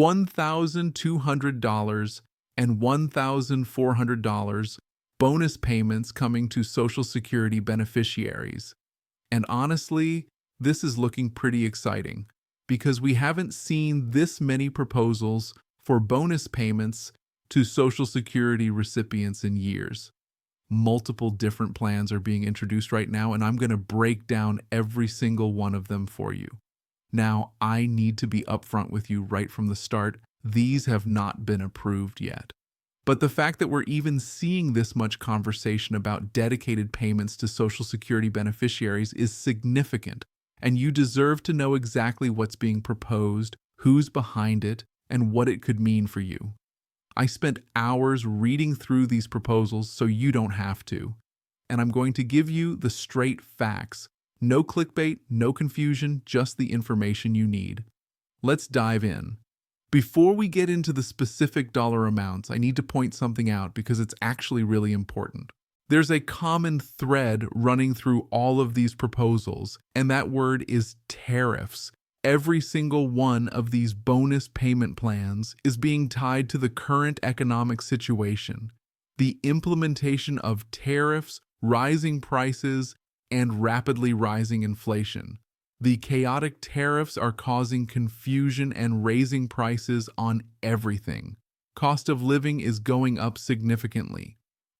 $1,200 and $1,400 bonus payments coming to Social Security beneficiaries. And honestly, this is looking pretty exciting because we haven't seen this many proposals for bonus payments to Social Security recipients in years. Multiple different plans are being introduced right now, and I'm going to break down every single one of them for you. Now, I need to be upfront with you right from the start. These have not been approved yet. But the fact that we're even seeing this much conversation about dedicated payments to Social Security beneficiaries is significant, and you deserve to know exactly what's being proposed, who's behind it, and what it could mean for you. I spent hours reading through these proposals so you don't have to, and I'm going to give you the straight facts. No clickbait, no confusion, just the information you need. Let's dive in. Before we get into the specific dollar amounts, I need to point something out because it's actually really important. There's a common thread running through all of these proposals, and that word is tariffs. Every single one of these bonus payment plans is being tied to the current economic situation. The implementation of tariffs, rising prices, and rapidly rising inflation. The chaotic tariffs are causing confusion and raising prices on everything. Cost of living is going up significantly.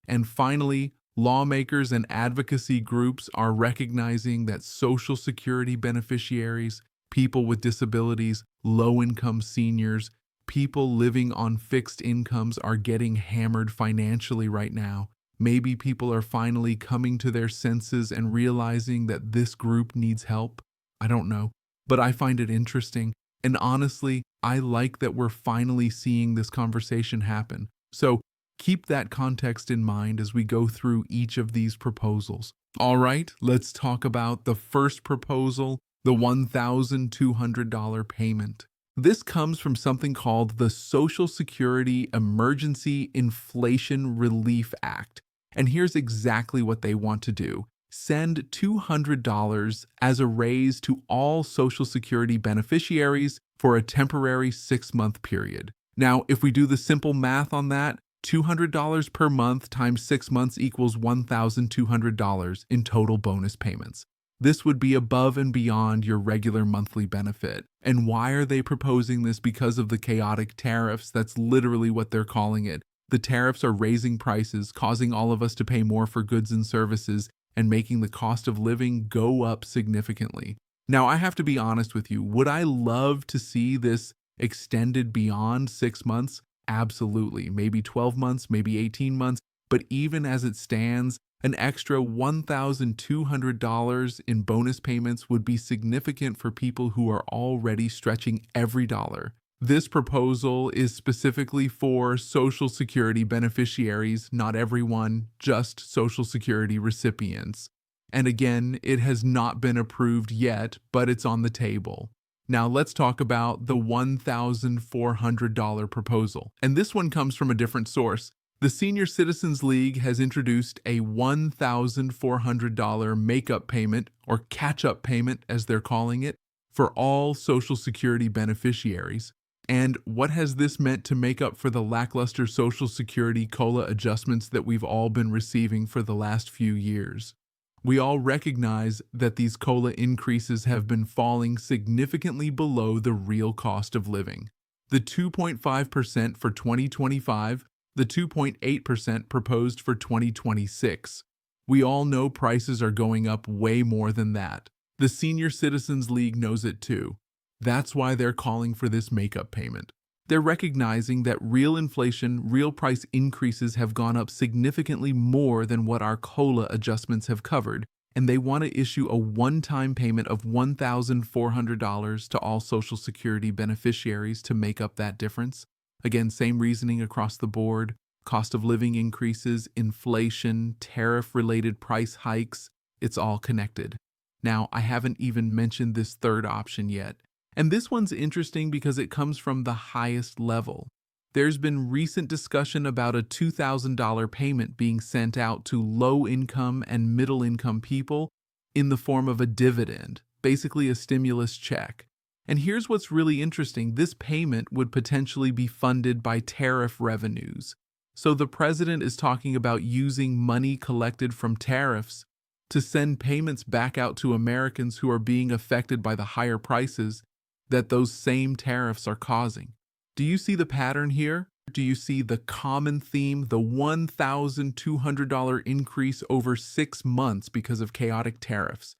And finally, lawmakers and advocacy groups are recognizing that Social Security beneficiaries, people with disabilities, low-income seniors, people living on fixed incomes are getting hammered financially right now. Maybe people are finally coming to their senses and realizing that this group needs help. I don't know, but I find it interesting. And honestly, I like that we're finally seeing this conversation happen. So keep that context in mind as we go through each of these proposals. All right, let's talk about the first proposal, the $1,200 payment. This comes from something called the Social Security Emergency Inflation Relief Act. And here's exactly what they want to do. Send $200 as a raise to all Social Security beneficiaries for a temporary 6-month period. Now, if we do the simple math on that, $200 per month times 6 months equals $1,200 in total bonus payments. This would be above and beyond your regular monthly benefit. And why are they proposing this? Because of the chaotic tariffs. That's literally what they're calling it. The tariffs are raising prices, causing all of us to pay more for goods and services, and making the cost of living go up significantly. Now, I have to be honest with you. Would I love to see this extended beyond 6 months? Absolutely. Maybe 12 months, maybe 18 months. But even as it stands, an extra $1,200 in bonus payments would be significant for people who are already stretching every dollar. This proposal is specifically for Social Security beneficiaries, not everyone, just Social Security recipients. And again, it has not been approved yet, but it's on the table. Now let's talk about the $1,400 proposal. And this one comes from a different source. The Senior Citizens League has introduced a $1,400 make-up payment, or catch-up payment as they're calling it, for all Social Security beneficiaries. And what has this meant to make up for the lackluster Social Security COLA adjustments that we've all been receiving for the last few years? We all recognize that these COLA increases have been falling significantly below the real cost of living. The 2.5% for 2025, the 2.8% proposed for 2026. We all know prices are going up way more than that. The Senior Citizens League knows it too. That's why they're calling for this make-up payment. They're recognizing that real inflation, real price increases have gone up significantly more than what our COLA adjustments have covered, and they want to issue a one-time payment of $1,400 to all Social Security beneficiaries to make up that difference. Again, same reasoning across the board. Cost of living increases, inflation, tariff-related price hikes, it's all connected. Now, I haven't even mentioned this third option yet. And this one's interesting because it comes from the highest level. There's been recent discussion about a $2,000 payment being sent out to low-income and middle-income people in the form of a dividend, basically a stimulus check. And here's what's really interesting. This payment would potentially be funded by tariff revenues. So the president is talking about using money collected from tariffs to send payments back out to Americans who are being affected by the higher prices that those same tariffs are causing. Do you see the pattern here? Do you see the common theme, the $1,200 increase over 6 months because of chaotic tariffs,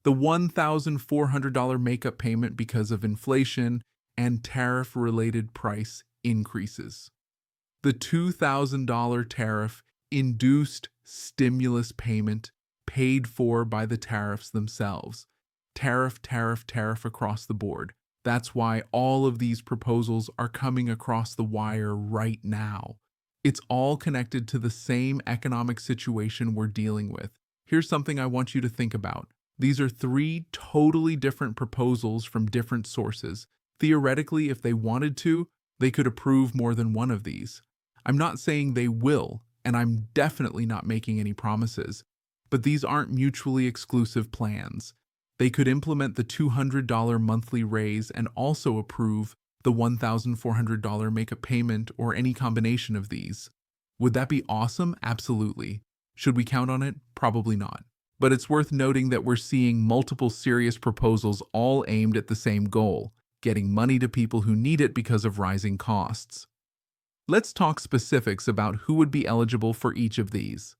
the $1,400 makeup payment because of inflation and tariff-related price increases, the $2,000 tariff-induced stimulus payment paid for by the tariffs themselves, tariff across the board. That's why all of these proposals are coming across the wire right now. It's all connected to the same economic situation we're dealing with. Here's something I want you to think about. These are 3 totally different proposals from different sources. Theoretically, if they wanted to, they could approve more than one of these. I'm not saying they will, and I'm definitely not making any promises, but these aren't mutually exclusive plans. They could implement the $200 monthly raise and also approve the $1,400 makeup payment or any combination of these. Would that be awesome? Absolutely. Should we count on it? Probably not. But it's worth noting that we're seeing multiple serious proposals all aimed at the same goal, getting money to people who need it because of rising costs. Let's talk specifics about who would be eligible for each of these.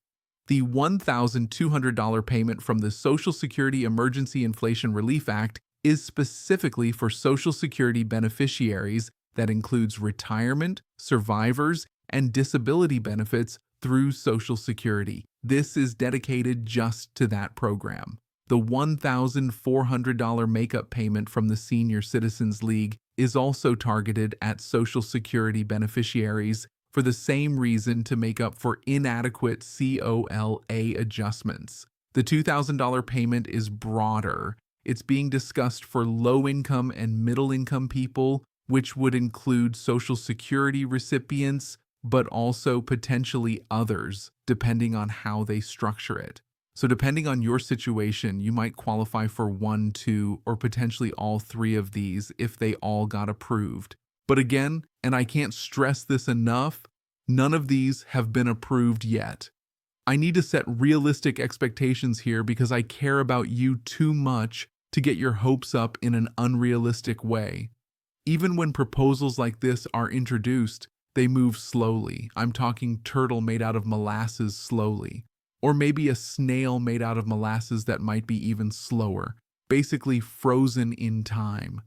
The $1,200 payment from the Social Security Emergency Inflation Relief Act is specifically for Social Security beneficiaries that includes retirement, survivors, and disability benefits through Social Security. This is dedicated just to that program. The $1,400 makeup payment from the Senior Citizens League is also targeted at Social Security beneficiaries for the same reason, to make up for inadequate COLA adjustments. The $2,000 payment is broader. It's being discussed for low-income and middle-income people, which would include Social Security recipients, but also potentially others, depending on how they structure it. So depending on your situation, you might qualify for 1, 2, or potentially all 3 of these if they all got approved. But again, and I can't stress this enough, none of these have been approved yet. I need to set realistic expectations here because I care about you too much to get your hopes up in an unrealistic way. Even when proposals like this are introduced, they move slowly. I'm talking turtle made out of molasses slowly. Or maybe a snail made out of molasses that might be even slower, basically frozen in time.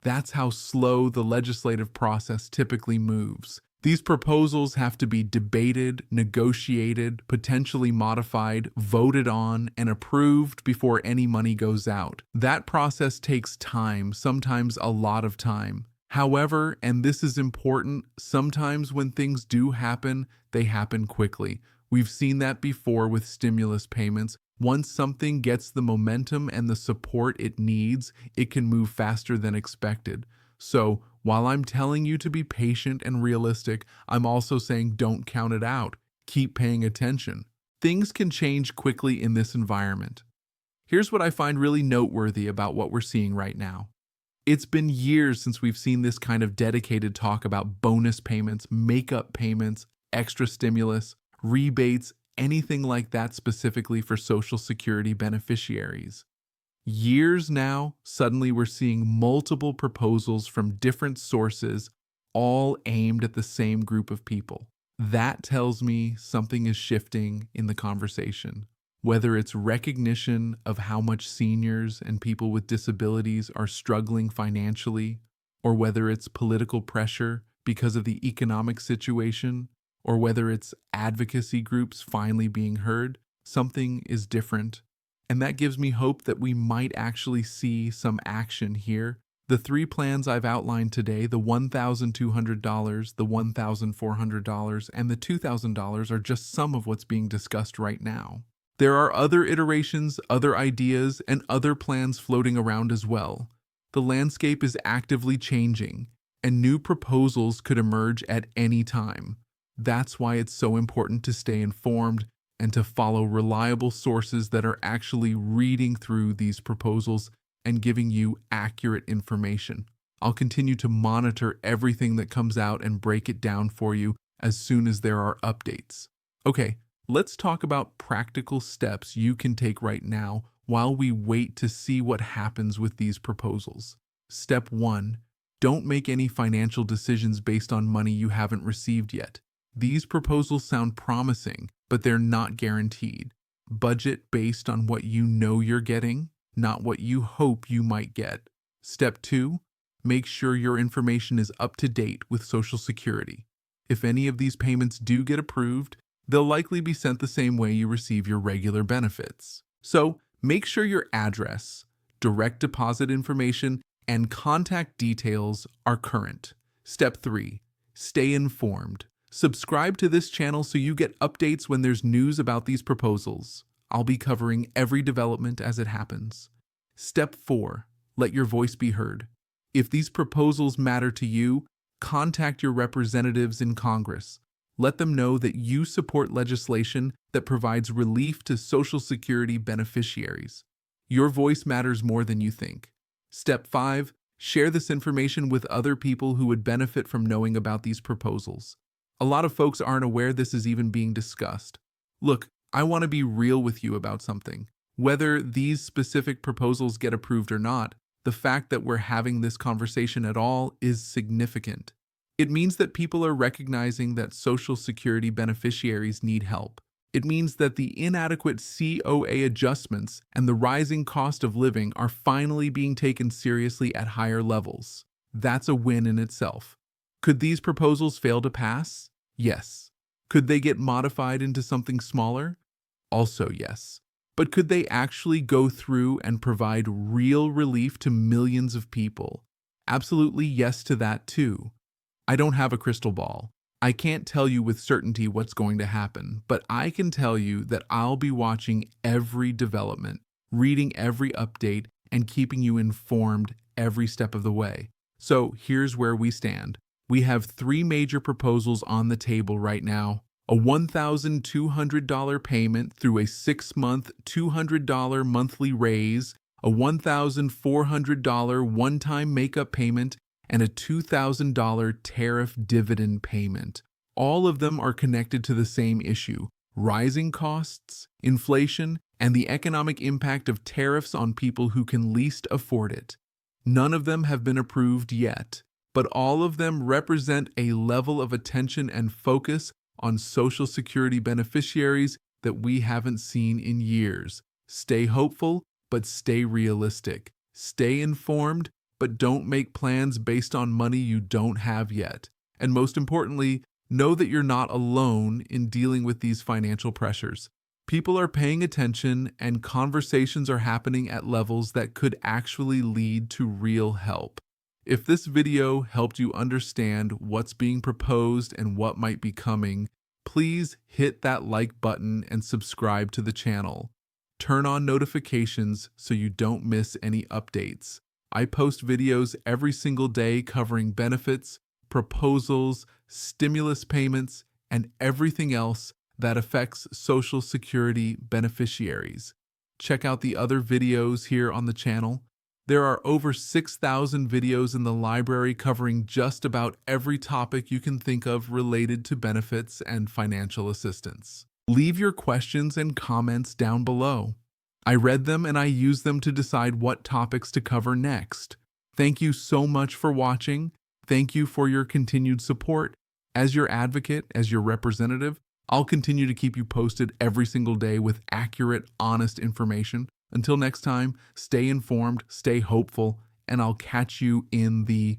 That's how slow the legislative process typically moves. These proposals have to be debated, negotiated, potentially modified, voted on, and approved before any money goes out. That process takes time, sometimes a lot of time. However, and this is important, sometimes when things do happen, they happen quickly. We've seen that before with stimulus payments. Once something gets the momentum and the support it needs, it can move faster than expected. So, while I'm telling you to be patient and realistic, I'm also saying don't count it out. Keep paying attention. Things can change quickly in this environment. Here's what I find really noteworthy about what we're seeing right now. It's been years since we've seen this kind of dedicated talk about bonus payments, makeup payments, extra stimulus, rebates, anything like that specifically for Social Security beneficiaries. Years now, suddenly we're seeing multiple proposals from different sources, all aimed at the same group of people. That tells me something is shifting in the conversation. Whether it's recognition of how much seniors and people with disabilities are struggling financially, or whether it's political pressure because of the economic situation, or whether it's advocacy groups finally being heard, something is different. And that gives me hope that we might actually see some action here. The 3 plans I've outlined today, the $1,200, the $1,400, and the $2,000 are just some of what's being discussed right now. There are other iterations, other ideas, and other plans floating around as well. The landscape is actively changing, and new proposals could emerge at any time. That's why it's so important to stay informed and to follow reliable sources that are actually reading through these proposals and giving you accurate information. I'll continue to monitor everything that comes out and break it down for you as soon as there are updates. Okay, let's talk about practical steps you can take right now while we wait to see what happens with these proposals. Step 1. Don't make any financial decisions based on money you haven't received yet. These proposals sound promising, but they're not guaranteed. Budget based on what you know you're getting, not what you hope you might get. Step 2. Make sure your information is up to date with Social Security. If any of these payments do get approved, they'll likely be sent the same way you receive your regular benefits. So, make sure your address, direct deposit information, and contact details are current. Step 3. Stay informed. Subscribe to this channel so you get updates when there's news about these proposals. I'll be covering every development as it happens. Step 4. Let your voice be heard. If these proposals matter to you, contact your representatives in Congress. Let them know that you support legislation that provides relief to Social Security beneficiaries. Your voice matters more than you think. Step 5. Share this information with other people who would benefit from knowing about these proposals. A lot of folks aren't aware this is even being discussed. Look, I want to be real with you about something. Whether these specific proposals get approved or not, the fact that we're having this conversation at all is significant. It means that people are recognizing that Social Security beneficiaries need help. It means that the inadequate COA adjustments and the rising cost of living are finally being taken seriously at higher levels. That's a win in itself. Could these proposals fail to pass? Yes. Could they get modified into something smaller? Also yes. But could they actually go through and provide real relief to millions of people? Absolutely yes to that too. I don't have a crystal ball. I can't tell you with certainty what's going to happen, but I can tell you that I'll be watching every development, reading every update, and keeping you informed every step of the way. So here's where we stand. We have 3 major proposals on the table right now. A $1,200 payment through a 6-month $200 monthly raise, a $1,400 one-time makeup payment, and a $2,000 tariff dividend payment. All of them are connected to the same issue: rising costs, inflation, and the economic impact of tariffs on people who can least afford it. None of them have been approved yet, but all of them represent a level of attention and focus on Social Security beneficiaries that we haven't seen in years. Stay hopeful, but stay realistic. Stay informed, but don't make plans based on money you don't have yet. And most importantly, know that you're not alone in dealing with these financial pressures. People are paying attention, and conversations are happening at levels that could actually lead to real help. If this video helped you understand what's being proposed and what might be coming, please hit that like button and subscribe to the channel. Turn on notifications so you don't miss any updates. I post videos every single day covering benefits, proposals, stimulus payments, and everything else that affects Social Security beneficiaries. Check out the other videos here on the channel. There are over 6,000 videos in the library covering just about every topic you can think of related to benefits and financial assistance. Leave your questions and comments down below. I read them and I use them to decide what topics to cover next. Thank you so much for watching. Thank you for your continued support. As your advocate, as your representative, I'll continue to keep you posted every single day with accurate, honest information. Until next time, stay informed, stay hopeful, and I'll catch you in the